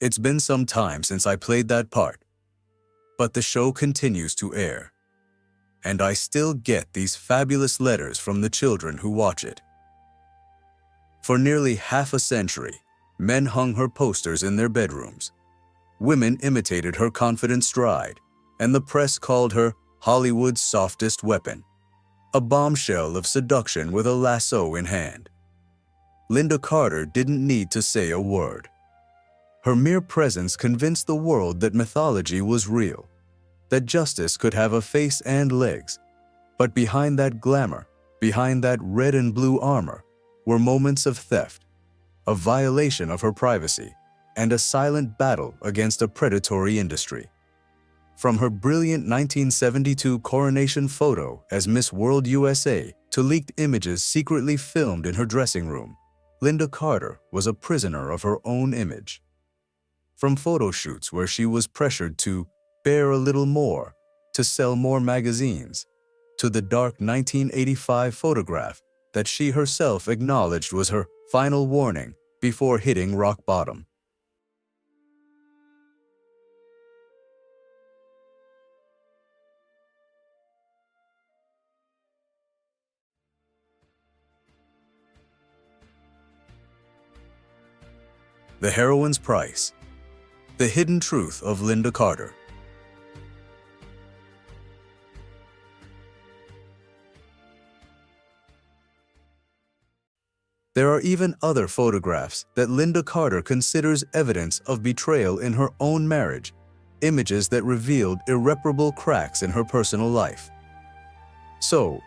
It's been some time since I played that part, but the show continues to air. And I still get these fabulous letters from the children who watch it. For nearly half a century, men hung her posters in their bedrooms. Women imitated her confident stride, and the press called her Hollywood's softest weapon, a bombshell of seduction with a lasso in hand. Lynda Carter didn't need to say a word. Her mere presence convinced the world that mythology was real, that justice could have a face and legs. But behind that glamour, behind that red and blue armor, were moments of theft, a violation of her privacy, and a silent battle against a predatory industry. From her brilliant 1972 Coronation photo as Miss World USA to leaked images secretly filmed in her dressing room, Lynda Carter was a prisoner of her own image. From photo shoots where she was pressured to bear a little more, to sell more magazines, to the dark 1985 photograph that she herself acknowledged was her final warning before hitting rock bottom. The Heroine's Price. The Hidden Truth of Lynda Carter. There are even other photographs that Lynda Carter considers evidence of betrayal in her own marriage, images that revealed irreparable cracks in her personal life. So,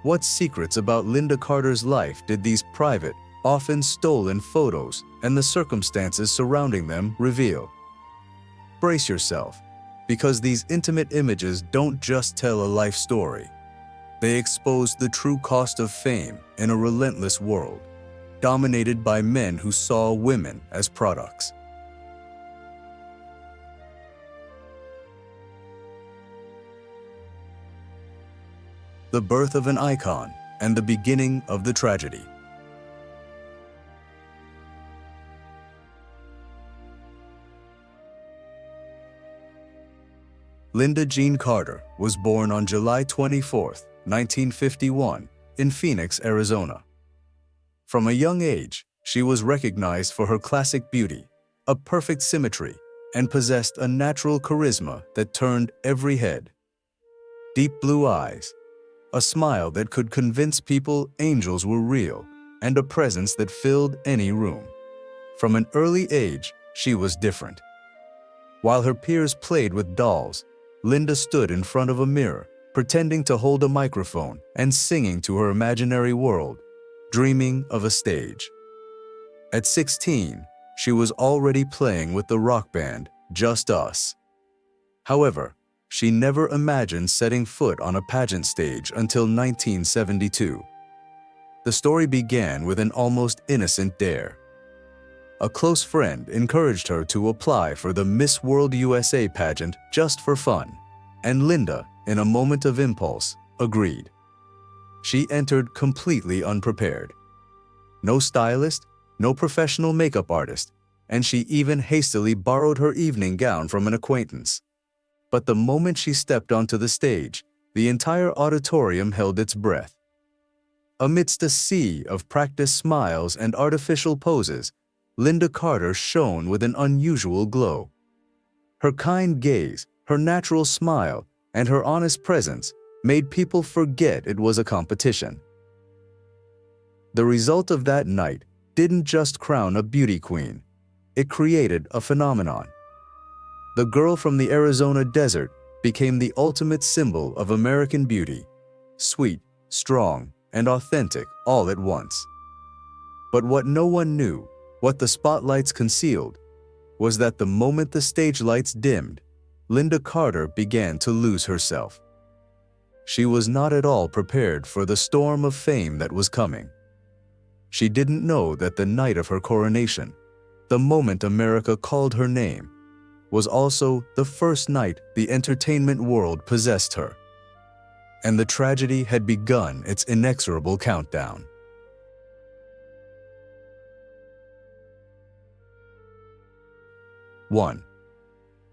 what secrets about Lynda Carter's life did these private, often stolen photos and the circumstances surrounding them reveal? Brace yourself, because these intimate images don't just tell a life story. They expose the true cost of fame in a relentless world, dominated by men who saw women as products. The birth of an icon and the beginning of the tragedy. Lynda Jean Carter was born on July 24, 1951, in Phoenix, Arizona. From a young age, she was recognized for her classic beauty, a perfect symmetry, and possessed a natural charisma that turned every head. Deep blue eyes, a smile that could convince people angels were real, and a presence that filled any room. From an early age, she was different. While her peers played with dolls, Lynda stood in front of a mirror, pretending to hold a microphone and singing to her imaginary world, dreaming of a stage. At 16, she was already playing with the rock band Just Us. However, she never imagined setting foot on a pageant stage until 1972. The story began with an almost innocent dare. A close friend encouraged her to apply for the Miss World USA pageant just for fun, and Lynda, in a moment of impulse, agreed. She entered completely unprepared. No stylist, no professional makeup artist, and she even hastily borrowed her evening gown from an acquaintance. But the moment she stepped onto the stage, the entire auditorium held its breath. Amidst a sea of practiced smiles and artificial poses, Lynda Carter shone with an unusual glow. Her kind gaze, her natural smile, and her honest presence made people forget it was a competition. The result of that night didn't just crown a beauty queen, it created a phenomenon. The girl from the Arizona desert became the ultimate symbol of American beauty, sweet, strong, and authentic all at once. But what no one knew, what the spotlights concealed, was that the moment the stage lights dimmed, Lynda Carter began to lose herself. She was not at all prepared for the storm of fame that was coming. She didn't know that the night of her coronation, the moment America called her name, was also the first night the entertainment world possessed her. And the tragedy had begun its inexorable countdown. 1.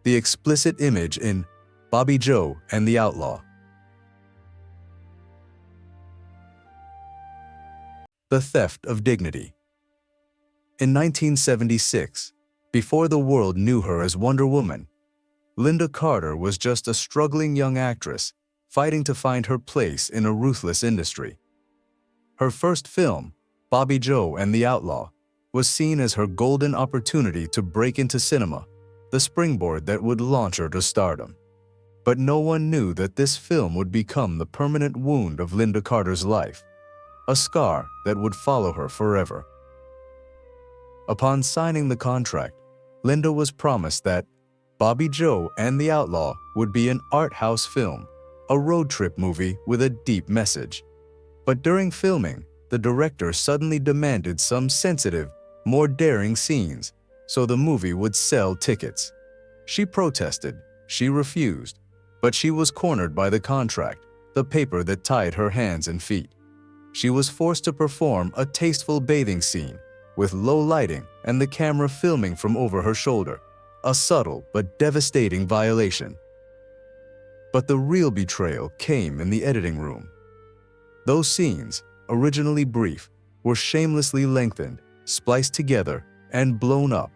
The explicit image in Bobbie Joe and the Outlaw. The theft of dignity. In 1976, before the world knew her as Wonder Woman, Lynda Carter was just a struggling young actress fighting to find her place in a ruthless industry. Her first film, Bobbie Joe and the Outlaw, was seen as her golden opportunity to break into cinema, the springboard that would launch her to stardom. But no one knew that this film would become the permanent wound of Lynda Carter's life, a scar that would follow her forever. Upon signing the contract, Lynda was promised that Bobbie Joe and the Outlaw would be an art house film, a road trip movie with a deep message. But during filming, the director suddenly demanded some sensitive, more daring scenes, so the movie would sell tickets. She protested, she refused, but she was cornered by the contract, the paper that tied her hands and feet. She was forced to perform a tasteful bathing scene, with low lighting and the camera filming from over her shoulder, a subtle but devastating violation. But the real betrayal came in the editing room. Those scenes, originally brief, were shamelessly lengthened, spliced together, and blown up.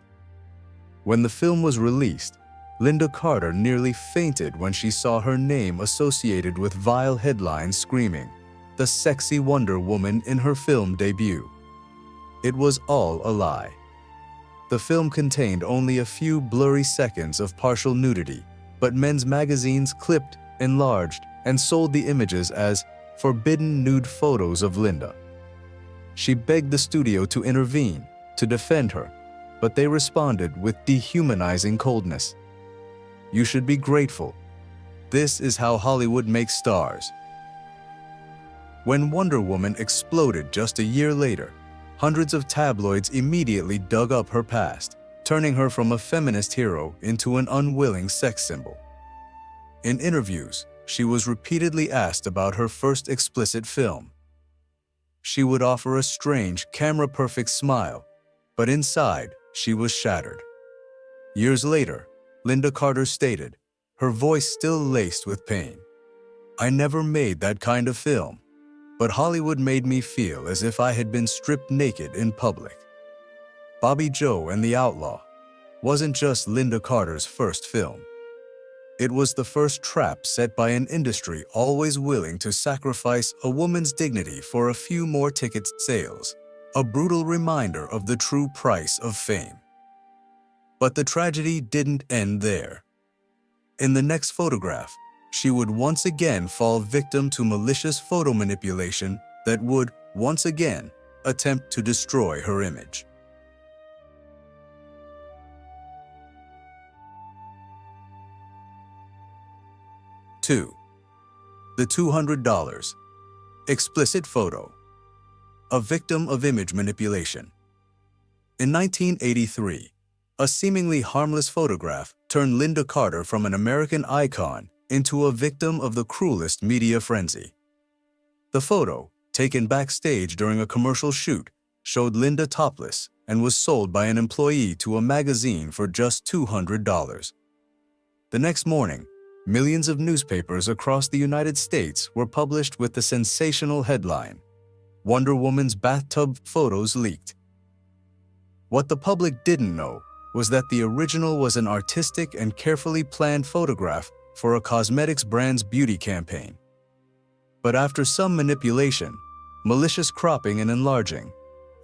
When the film was released, Lynda Carter nearly fainted when she saw her name associated with vile headlines screaming, "The sexy Wonder Woman in her film debut." It was all a lie. The film contained only a few blurry seconds of partial nudity, but men's magazines clipped, enlarged, and sold the images as forbidden nude photos of Lynda. She begged the studio to intervene, to defend her, but they responded with dehumanizing coldness. "You should be grateful. This is how Hollywood makes stars." When Wonder Woman exploded just a year later, hundreds of tabloids immediately dug up her past, turning her from a feminist hero into an unwilling sex symbol. In interviews, she was repeatedly asked about her first explicit film. She would offer a strange, camera-perfect smile, but inside, she was shattered. Years later, Lynda Carter stated, her voice still laced with pain, "I never made that kind of film, but Hollywood made me feel as if I had been stripped naked in public." Bobbie Joe and the Outlaw wasn't just Lynda Carter's first film. It was the first trap set by an industry always willing to sacrifice a woman's dignity for a few more ticket sales, a brutal reminder of the true price of fame. But the tragedy didn't end there. In the next photograph, she would once again fall victim to malicious photo manipulation that would, once again, attempt to destroy her image. Two, the $200. Explicit photo. A victim of image manipulation. In 1983, a seemingly harmless photograph turned Lynda Carter from an American icon into a victim of the cruelest media frenzy. The photo, taken backstage during a commercial shoot, showed Lynda topless and was sold by an employee to a magazine for just $200. The next morning, millions of newspapers across the United States were published with the sensational headline, "Wonder Woman's bathtub photos leaked." What the public didn't know was that the original was an artistic and carefully planned photograph for a cosmetics brand's beauty campaign. But after some manipulation, malicious cropping and enlarging,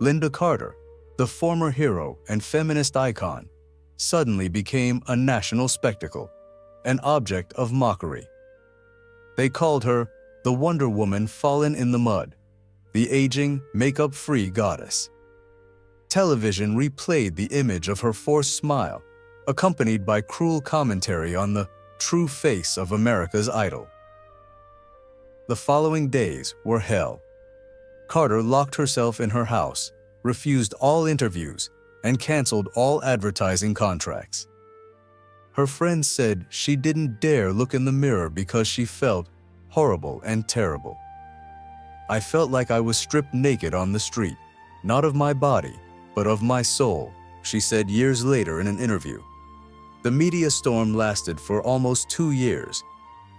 Lynda Carter, the former hero and feminist icon, suddenly became a national spectacle, an object of mockery. They called her the Wonder Woman fallen in the mud, the aging, makeup-free goddess. Television replayed the image of her forced smile, accompanied by cruel commentary on the true face of America's idol. The following days were hell. Carter locked herself in her house, refused all interviews, and canceled all advertising contracts. Her friends said she didn't dare look in the mirror because she felt horrible and terrible. "I felt like I was stripped naked on the street, not of my body, but of my soul," she said years later in an interview. The media storm lasted for almost 2 years.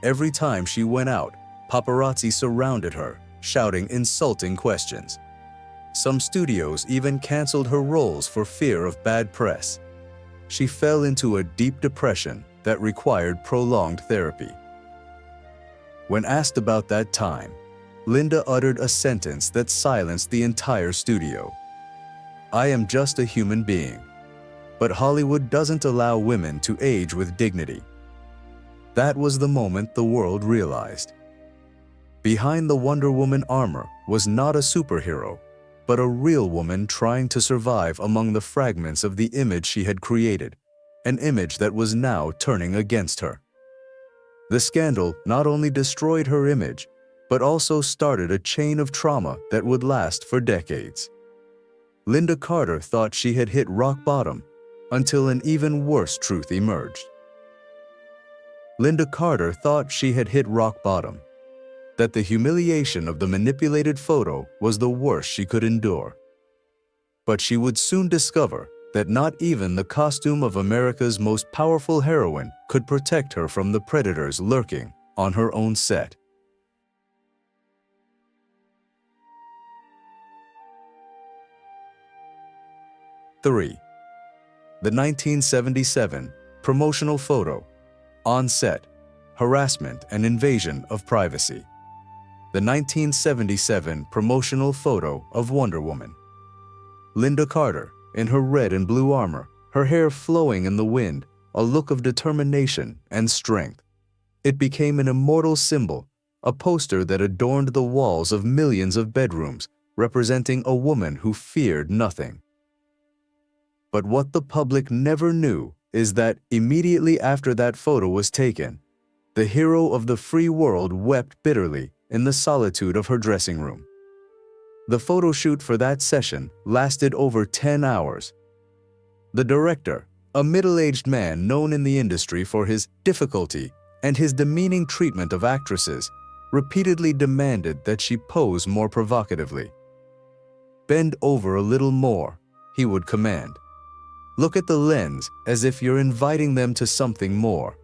Every time she went out, paparazzi surrounded her, shouting insulting questions. Some studios even canceled her roles for fear of bad press. She fell into a deep depression that required prolonged therapy. When asked about that time, Lynda uttered a sentence that silenced the entire studio. "I am just a human being. But Hollywood doesn't allow women to age with dignity." That was the moment the world realized. Behind the Wonder Woman armor was not a superhero, but a real woman trying to survive among the fragments of the image she had created, an image that was now turning against her. The scandal not only destroyed her image, but also started a chain of trauma that would last for decades. Lynda Carter thought she had hit rock bottom until an even worse truth emerged. Lynda Carter thought she had hit rock bottom, that the humiliation of the manipulated photo was the worst she could endure. But she would soon discover that not even the costume of America's most powerful heroine could protect her from the predators lurking on her own set. Three. The 1977 promotional photo, on set, harassment and invasion of privacy. The 1977 promotional photo of Wonder Woman. Lynda Carter, in her red and blue armor, her hair flowing in the wind, a look of determination and strength. It became an immortal symbol, a poster that adorned the walls of millions of bedrooms, representing a woman who feared nothing. But what the public never knew is that immediately after that photo was taken, the hero of the free world wept bitterly in the solitude of her dressing room. The photo shoot for that session lasted over 10 hours. The director, a middle-aged man known in the industry for his difficulty and his demeaning treatment of actresses, repeatedly demanded that she pose more provocatively. "Bend over a little more," he would command. "Look at the lens as if you're inviting them to something more.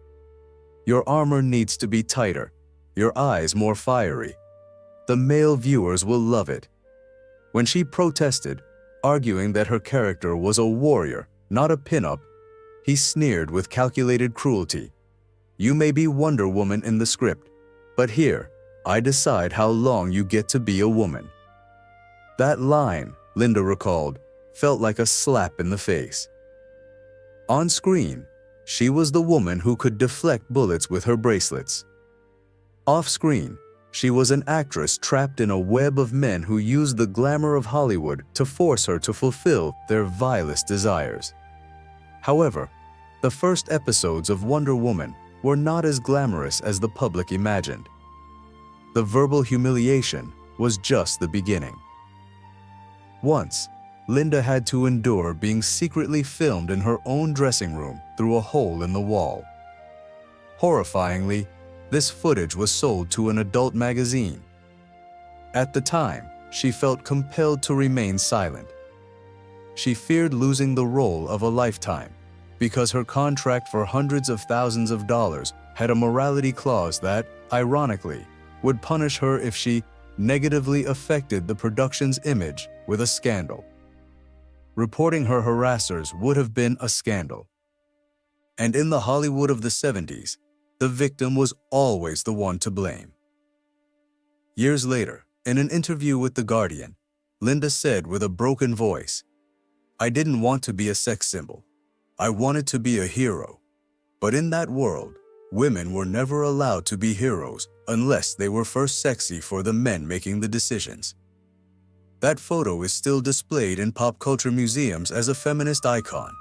Your armor needs to be tighter, your eyes more fiery. The male viewers will love it." When she protested, arguing that her character was a warrior, not a pinup, he sneered with calculated cruelty. "You may be Wonder Woman in the script, but here, I decide how long you get to be a woman." That line, Lynda recalled, felt like a slap in the face. On screen, she was the woman who could deflect bullets with her bracelets. Off screen, she was an actress trapped in a web of men who used the glamour of Hollywood to force her to fulfill their vilest desires. However, the first episodes of Wonder Woman were not as glamorous as the public imagined. The verbal humiliation was just the beginning. Once, Lynda had to endure being secretly filmed in her own dressing room through a hole in the wall. Horrifyingly, this footage was sold to an adult magazine. At the time, she felt compelled to remain silent. She feared losing the role of a lifetime because her contract for hundreds of thousands of dollars had a morality clause that, ironically, would punish her if she negatively affected the production's image with a scandal. Reporting her harassers would have been a scandal. And in the Hollywood of the 70s, the victim was always the one to blame. Years later, in an interview with The Guardian, Lynda said with a broken voice, "I didn't want to be a sex symbol. I wanted to be a hero. But in that world, women were never allowed to be heroes unless they were first sexy for the men making the decisions." That photo is still displayed in pop culture museums as a feminist icon.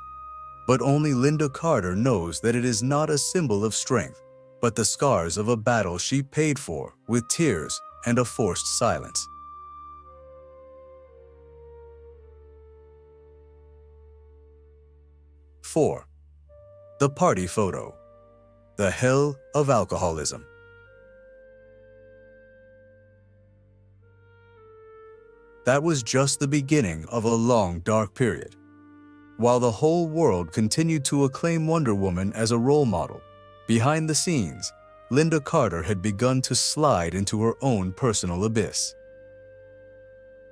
But only Lynda Carter knows that it is not a symbol of strength, but the scars of a battle she paid for with tears and a forced silence. Four. The party photo. The hell of alcoholism. That was just the beginning of a long, dark period. While the whole world continued to acclaim Wonder Woman as a role model, behind the scenes, Lynda Carter had begun to slide into her own personal abyss.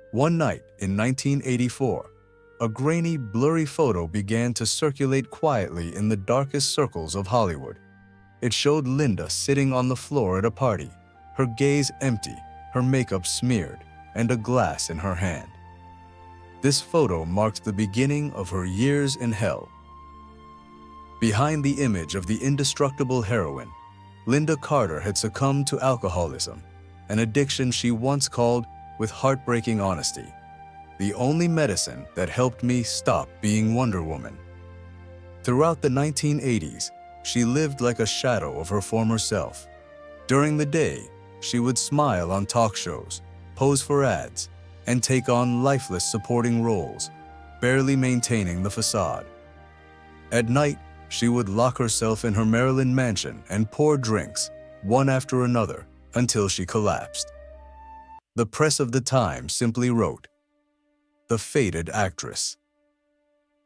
One night in 1984, a grainy, blurry photo began to circulate quietly in the darkest circles of Hollywood. It showed Lynda sitting on the floor at a party, her gaze empty, her makeup smeared, and a glass in her hand. This photo marked the beginning of her years in hell. Behind the image of the indestructible heroine, Lynda Carter had succumbed to alcoholism, an addiction she once called, with heartbreaking honesty, the only medicine that helped me stop being Wonder Woman. Throughout the 1980s, she lived like a shadow of her former self. During the day, she would smile on talk shows, pose for ads, and take on lifeless supporting roles, barely maintaining the facade. At night, she would lock herself in her Maryland mansion and pour drinks, one after another, until she collapsed. The press of the time simply wrote, "The fated actress."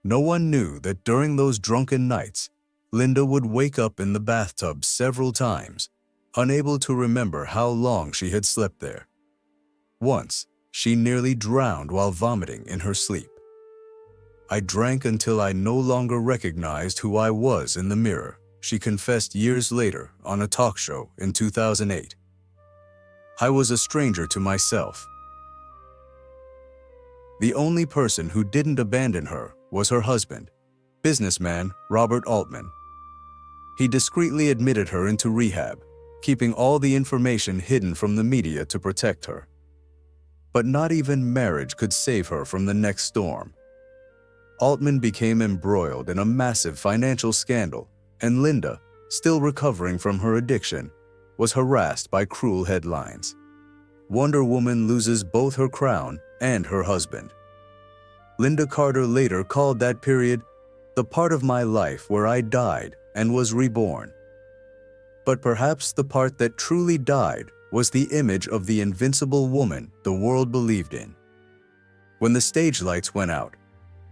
No one knew that during those drunken nights, Lynda would wake up in the bathtub several times, unable to remember how long she had slept there. Once, she nearly drowned while vomiting in her sleep. "I drank until I no longer recognized who I was in the mirror," she confessed years later on a talk show in 2008. "I was a stranger to myself." The only person who didn't abandon her was her husband, businessman Robert Altman. He discreetly admitted her into rehab, keeping all the information hidden from the media to protect her. But not even marriage could save her from the next storm. Altman became embroiled in a massive financial scandal, and Lynda, still recovering from her addiction, was harassed by cruel headlines. Wonder Woman loses both her crown and her husband. Lynda Carter later called that period the part of my life where I died and was reborn. But perhaps the part that truly died was the image of the invincible woman the world believed in. When the stage lights went out,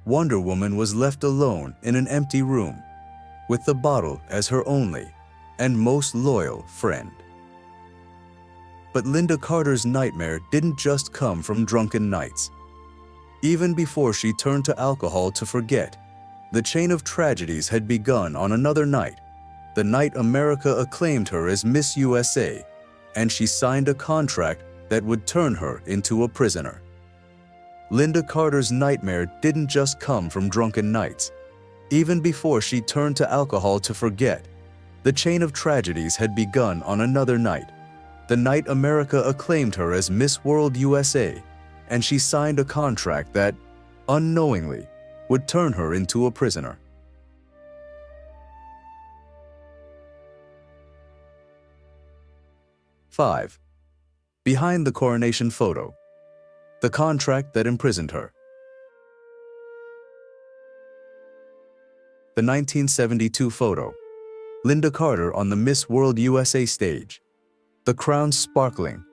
Wonder Woman was left alone in an empty room, with the bottle as her only and most loyal friend. But Lynda Carter's nightmare didn't just come from drunken nights. Even before she turned to alcohol to forget, the chain of tragedies had begun on another night, the night America acclaimed her as Miss USA, and she signed a contract that would turn her into a prisoner. Lynda Carter's nightmare didn't just come from drunken nights. Even before she turned to alcohol to forget, the chain of tragedies had begun on another night, the night America acclaimed her as Miss World USA, and she signed a contract that, unknowingly, would turn her into a prisoner. Five. Behind the Coronation photo, the contract that imprisoned her. The 1972 photo, Lynda Carter on the Miss World USA stage, the crown sparkling,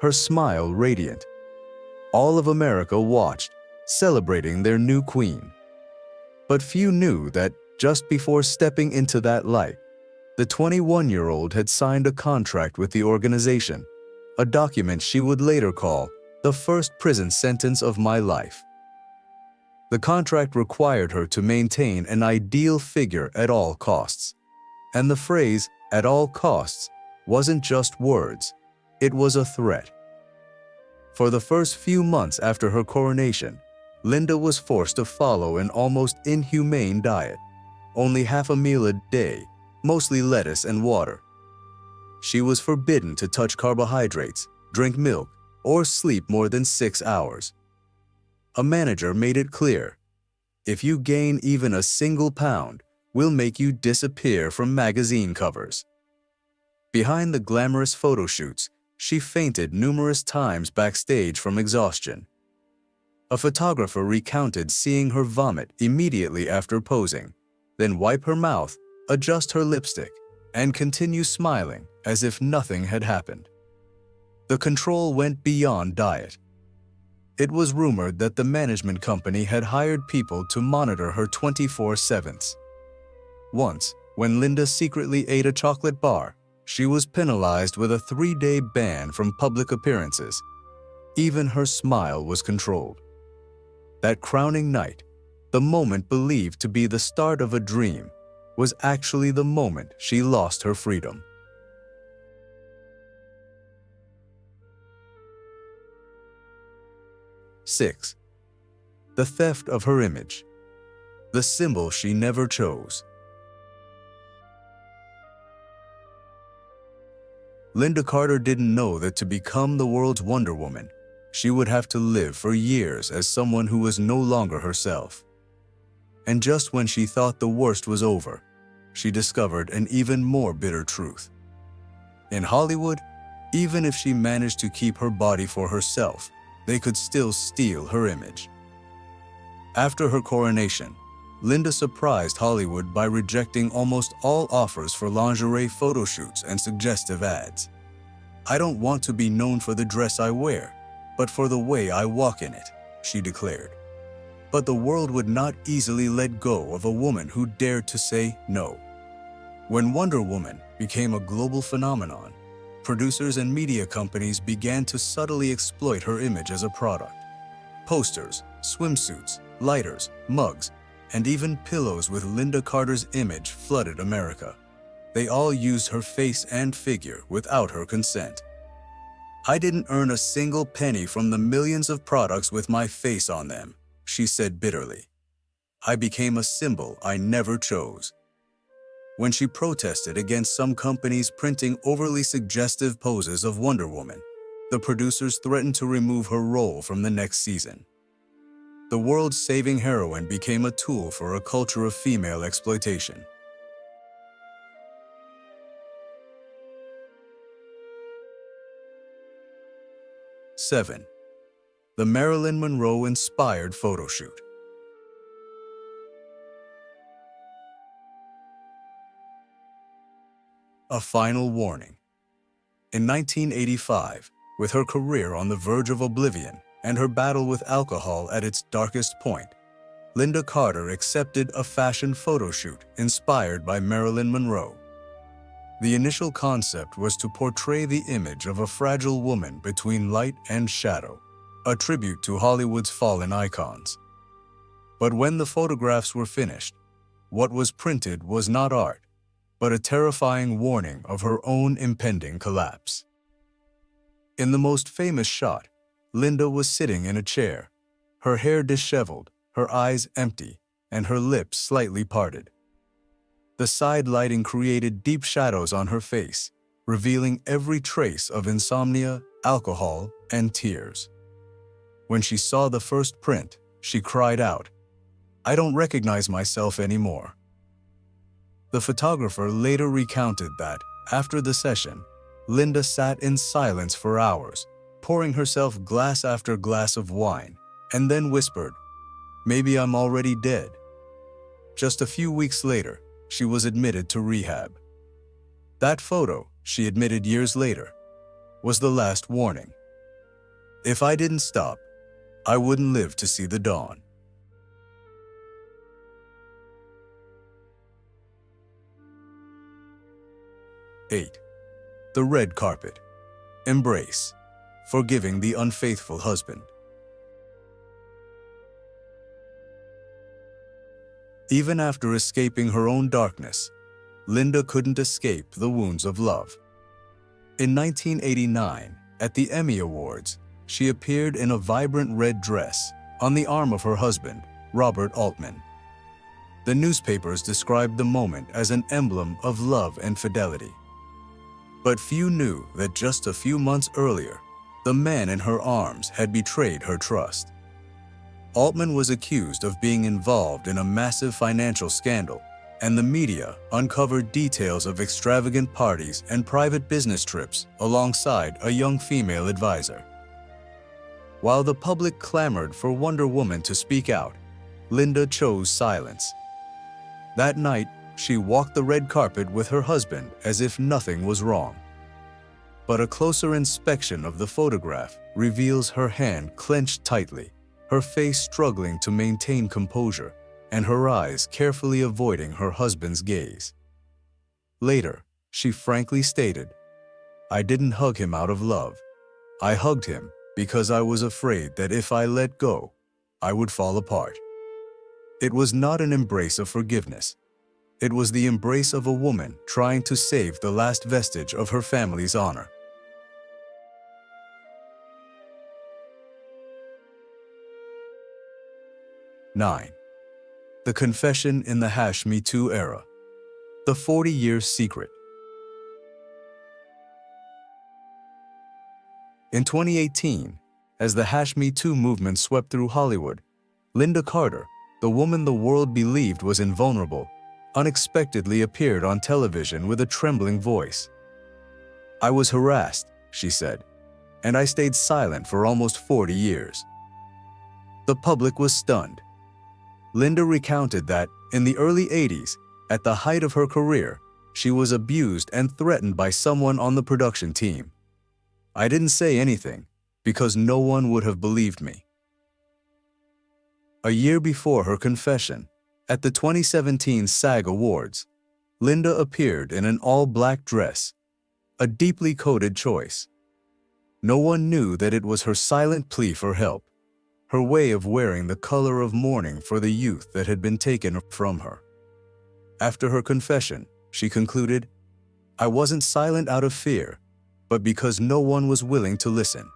her smile radiant. All of America watched, celebrating their new queen. But few knew that just before stepping into that light, the 21-year-old had signed a contract with the organization, a document she would later call the first prison sentence of my life. The contract required her to maintain an ideal figure at all costs. And the phrase, "at all costs," wasn't just words, it was a threat. For the first few months after her coronation, Lynda was forced to follow an almost inhumane diet, only half a meal a day, mostly lettuce and water. She was forbidden to touch carbohydrates, drink milk, or sleep more than 6 hours. A manager made it clear, "If you gain even a single pound, we'll make you disappear from magazine covers." Behind the glamorous photo shoots, she fainted numerous times backstage from exhaustion. A photographer recounted seeing her vomit immediately after posing, then wipe her mouth, adjust her lipstick, and continue smiling as if nothing had happened. The control went beyond diet. It was rumored that the management company had hired people to monitor her 24/7. Once, when Lynda secretly ate a chocolate bar, she was penalized with a 3-day ban from public appearances. Even her smile was controlled. That crowning night, the moment believed to be the start of a dream, was actually the moment she lost her freedom. Six, the theft of her image, the symbol she never chose. Lynda Carter didn't know that to become the world's Wonder Woman, she would have to live for years as someone who was no longer herself. And just when she thought the worst was over, she discovered an even more bitter truth. In Hollywood, even if she managed to keep her body for herself, they could still steal her image. After her coronation, Lynda surprised Hollywood by rejecting almost all offers for lingerie photo shoots and suggestive ads. "I don't want to be known for the dress I wear, but for the way I walk in it," she declared. But the world would not easily let go of a woman who dared to say no. When Wonder Woman became a global phenomenon, producers and media companies began to subtly exploit her image as a product. Posters, swimsuits, lighters, mugs, and even pillows with Lynda Carter's image flooded America. They all used her face and figure without her consent. "I didn't earn a single penny from the millions of products with my face on them," she said bitterly. "I became a symbol I never chose." When she protested against some companies printing overly suggestive poses of Wonder Woman, the producers threatened to remove her role from the next season. The world-saving heroine became a tool for a culture of female exploitation. Seven, the Marilyn Monroe-inspired photo shoot. A final warning. In 1985, with her career on the verge of oblivion and her battle with alcohol at its darkest point, Lynda Carter accepted a fashion photo shoot inspired by Marilyn Monroe. The initial concept was to portray the image of a fragile woman between light and shadow, a tribute to Hollywood's fallen icons. But when the photographs were finished, what was printed was not art, but a terrifying warning of her own impending collapse. In the most famous shot, Lynda was sitting in a chair, her hair disheveled, her eyes empty, and her lips slightly parted. The side lighting created deep shadows on her face, revealing every trace of insomnia, alcohol, and tears. When she saw the first print, she cried out, "I don't recognize myself anymore." The photographer later recounted that, after the session, Lynda sat in silence for hours, pouring herself glass after glass of wine, and then whispered, "Maybe I'm already dead." Just a few weeks later, she was admitted to rehab. That photo, she admitted years later, was the last warning. "If I didn't stop, I wouldn't live to see the dawn." 8. The red carpet. Embrace. Forgiving the unfaithful husband. Even after escaping her own darkness, Lynda couldn't escape the wounds of love. In 1989, at the Emmy Awards, she appeared in a vibrant red dress on the arm of her husband, Robert Altman. The newspapers described the moment as an emblem of love and fidelity. But few knew that just a few months earlier, the man in her arms had betrayed her trust. Altman was accused of being involved in a massive financial scandal, and the media uncovered details of extravagant parties and private business trips alongside a young female advisor. While the public clamored for Wonder Woman to speak out, Lynda chose silence. That night, she walked the red carpet with her husband as if nothing was wrong. But a closer inspection of the photograph reveals her hand clenched tightly, her face struggling to maintain composure, and her eyes carefully avoiding her husband's gaze. Later, she frankly stated, "I didn't hug him out of love. I hugged him because I was afraid that if I let go, I would fall apart." It was not an embrace of forgiveness. It was the embrace of a woman trying to save the last vestige of her family's honor. Nine. The confession in the #Me Too era. The 40-year secret. In 2018, as the #Me Too movement swept through Hollywood, Lynda Carter, the woman the world believed was invulnerable, unexpectedly appeared on television with a trembling voice. "I was harassed," she said, "and I stayed silent for almost 40 years." The public was stunned. Lynda recounted that, in the early 80s, at the height of her career, she was abused and threatened by someone on the production team. "I didn't say anything, because no one would have believed me." A year before her confession, at the 2017 SAG Awards, Lynda appeared in an all-black dress, a deeply coded choice. No one knew that it was her silent plea for help, her way of wearing the color of mourning for the youth that had been taken from her. After her confession, she concluded, "I wasn't silent out of fear, but because no one was willing to listen."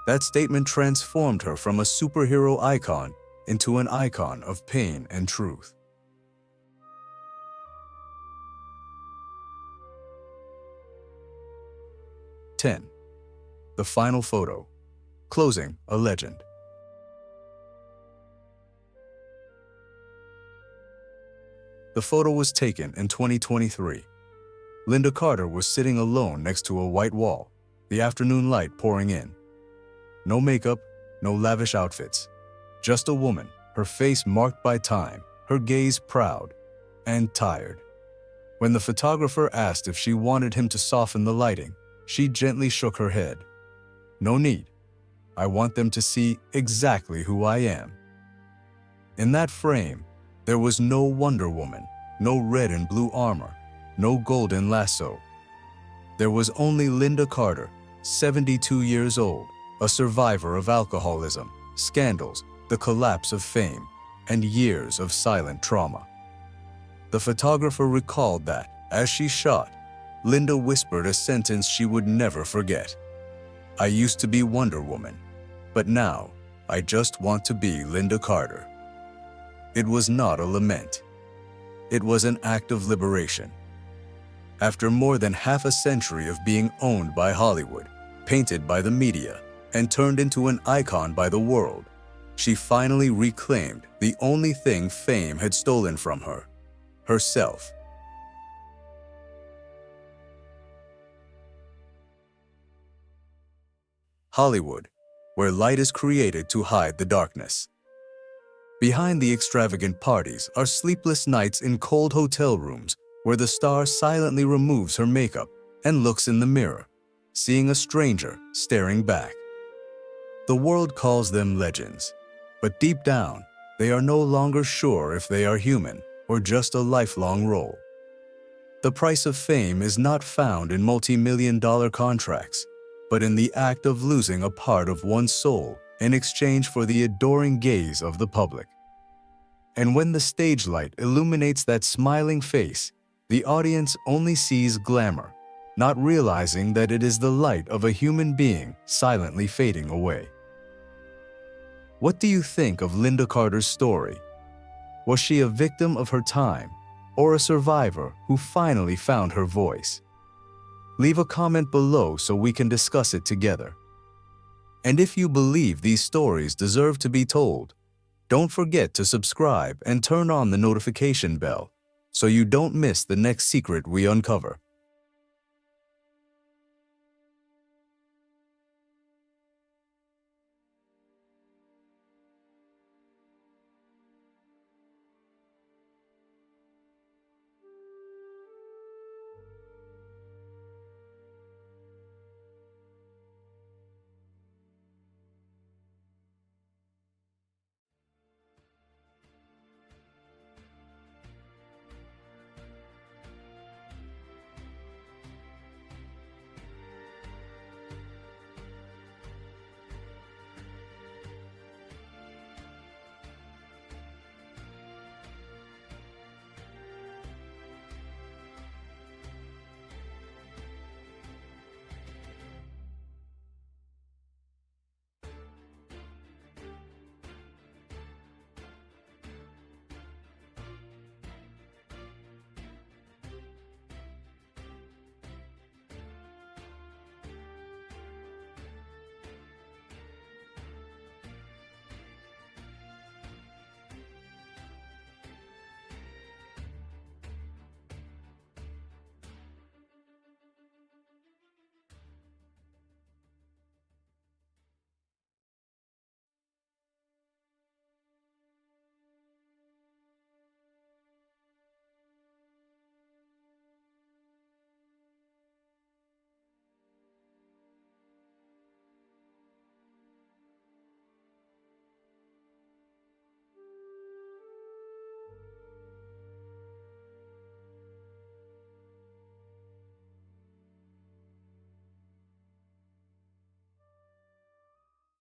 That statement transformed her from a superhero icon into an icon of pain and truth. 10. The final photo. Closing a legend. The photo was taken in 2023. Lynda Carter was sitting alone next to a white wall, the afternoon light pouring in. No makeup, no lavish outfits. Just a woman, her face marked by time, her gaze proud and tired. When the photographer asked if she wanted him to soften the lighting, she gently shook her head. "No need. I want them to see exactly who I am." In that frame, there was no Wonder Woman, no red and blue armor, no golden lasso. There was only Lynda Carter, 72 years old, a survivor of alcoholism, scandals, the collapse of fame, and years of silent trauma. The photographer recalled that, as she shot, Lynda whispered a sentence she would never forget. "I used to be Wonder Woman, but now I just want to be Lynda Carter." It was not a lament. It was an act of liberation. After more than half a century of being owned by Hollywood, painted by the media, and turned into an icon by the world, she finally reclaimed the only thing fame had stolen from her: herself. Hollywood, where light is created to hide the darkness. Behind the extravagant parties are sleepless nights in cold hotel rooms where the star silently removes her makeup and looks in the mirror, seeing a stranger staring back. The world calls them legends, but deep down, they are no longer sure if they are human or just a lifelong role. The price of fame is not found in multi-million-dollar contracts, but in the act of losing a part of one's soul in exchange for the adoring gaze of the public. And when the stage light illuminates that smiling face, the audience only sees glamour, not realizing that it is the light of a human being silently fading away. What do you think of Lynda Carter's story? Was she a victim of her time, or a survivor who finally found her voice? Leave a comment below so we can discuss it together. And if you believe these stories deserve to be told, don't forget to subscribe and turn on the notification bell so you don't miss the next secret we uncover.